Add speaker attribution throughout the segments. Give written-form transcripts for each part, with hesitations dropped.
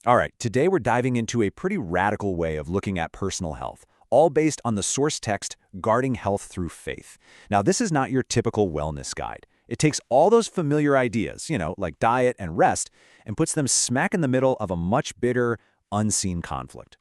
Speaker 1: All right, today we're diving into a pretty radical way of looking at personal health, all based on the source text, Guarding Health Through Faith. Now, this is not your typical wellness guide. It takes all those familiar ideas, like diet and rest, and puts them smack in the middle of a much bigger, unseen conflict.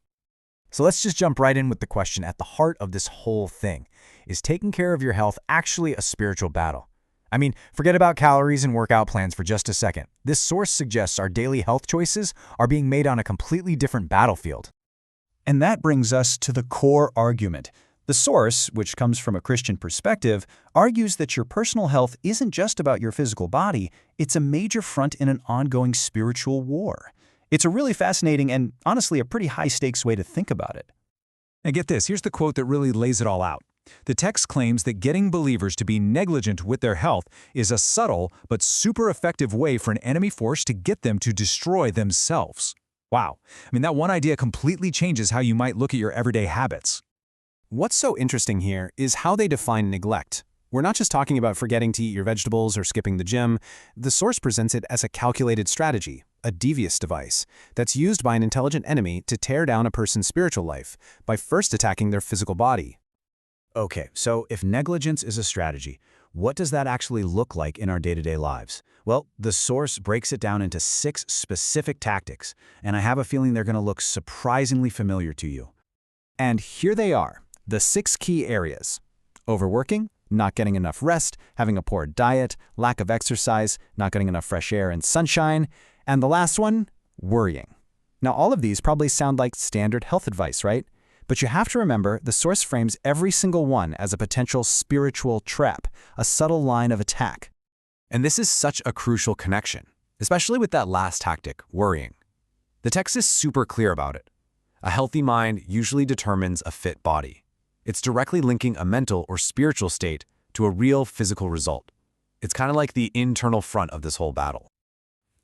Speaker 2: So let's just jump right in with the question at the heart of this whole thing. Is taking care of your health actually a spiritual battle? I mean, forget about calories and workout plans for just a second. This source suggests our daily health choices are being made on a completely different battlefield.
Speaker 3: And that brings us to the core argument. The source, which comes from a Christian perspective, argues that your personal health isn't just about your physical body, it's a major front in an ongoing spiritual war. It's a really fascinating and, honestly, a pretty high-stakes way to think about it.
Speaker 4: And get this, here's the quote that really lays it all out. The text claims that getting believers to be negligent with their health is a subtle but super effective way for an enemy force to get them to destroy themselves. Wow. I mean, that one idea completely changes how you might look at your everyday habits.
Speaker 5: What's so interesting here is how they define neglect. We're not just talking about forgetting to eat your vegetables or skipping the gym. The source presents it as a calculated strategy, a devious device, that's used by an intelligent enemy to tear down a person's spiritual life by first attacking their physical body.
Speaker 2: Okay, so if negligence is a strategy, what does that actually look like in our day-to-day lives? Well, the source breaks it down into 6 specific tactics, and I have a feeling they're going to look surprisingly familiar to you.
Speaker 5: And here they are, the 6 key areas: overworking, not getting enough rest, having a poor diet, lack of exercise, not getting enough fresh air and sunshine, and the last one, worrying. Now, all of these probably sound like standard health advice, right? But you have to remember the source frames every single one as a potential spiritual trap, a subtle line of attack. And this is such a crucial connection, especially with that last tactic, worrying. The text is super clear about it. A healthy mind usually determines a fit body. It's directly linking a mental or spiritual state to a real physical result. It's kind of like the internal front of this whole battle.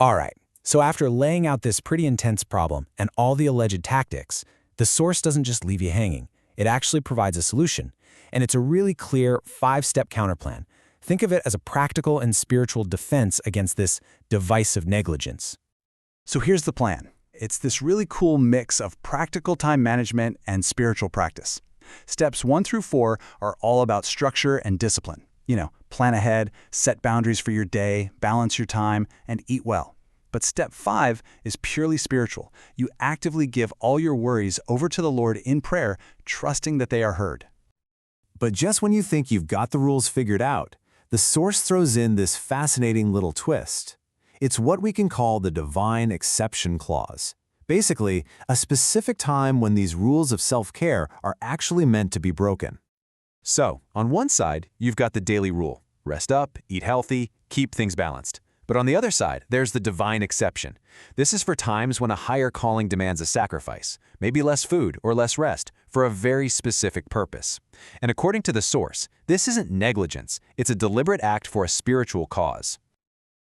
Speaker 2: All right, so after laying out this pretty intense problem and all the alleged tactics, the source doesn't just leave you hanging. It actually provides a solution, and it's a really clear 5-step counterplan. Think of it as a practical and spiritual defense against this divisive negligence.
Speaker 3: So here's the plan. It's this really cool mix of practical time management and spiritual practice. Steps 1 through 4 are all about structure and discipline. Plan ahead, set boundaries for your day, balance your time, and eat well. But step 5 is purely spiritual. You actively give all your worries over to the Lord in prayer, trusting that they are heard.
Speaker 5: But just when you think you've got the rules figured out, the source throws in this fascinating little twist. It's what we can call the divine exception clause. Basically, a specific time when these rules of self-care are actually meant to be broken. So, on one side, you've got the daily rule: rest up, eat healthy, keep things balanced. But on the other side, there's the divine exception. This is for times when a higher calling demands a sacrifice, maybe less food or less rest, for a very specific purpose. And according to the source, this isn't negligence, it's a deliberate act for a spiritual cause.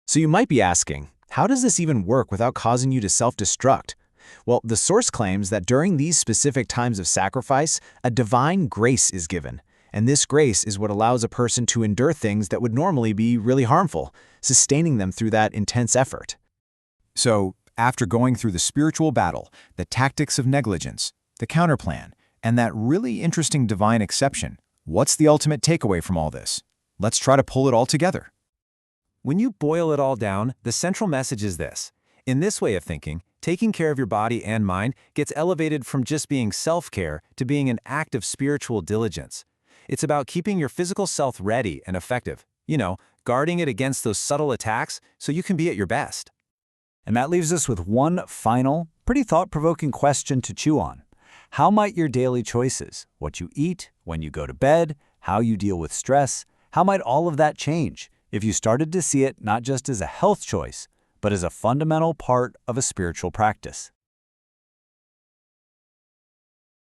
Speaker 5: So you might be asking, how does this even work without causing you to self-destruct? Well, the source claims that during these specific times of sacrifice, a divine grace is given. And this grace is what allows a person to endure things that would normally be really harmful, sustaining them through that intense effort.
Speaker 2: So, after going through the spiritual battle, the tactics of negligence, the counterplan, and that really interesting divine exception, what's the ultimate takeaway from all this? Let's try to pull it all together.
Speaker 5: When you boil it all down, the central message is this. In this way of thinking, taking care of your body and mind gets elevated from just being self-care to being an act of spiritual diligence. It's about keeping your physical self ready and effective, guarding it against those subtle attacks so you can be at your best.
Speaker 3: And that leaves us with one final, pretty thought-provoking question to chew on. How might your daily choices, what you eat, when you go to bed, how you deal with stress, how might all of that change if you started to see it not just as a health choice, but as a fundamental part of a spiritual practice?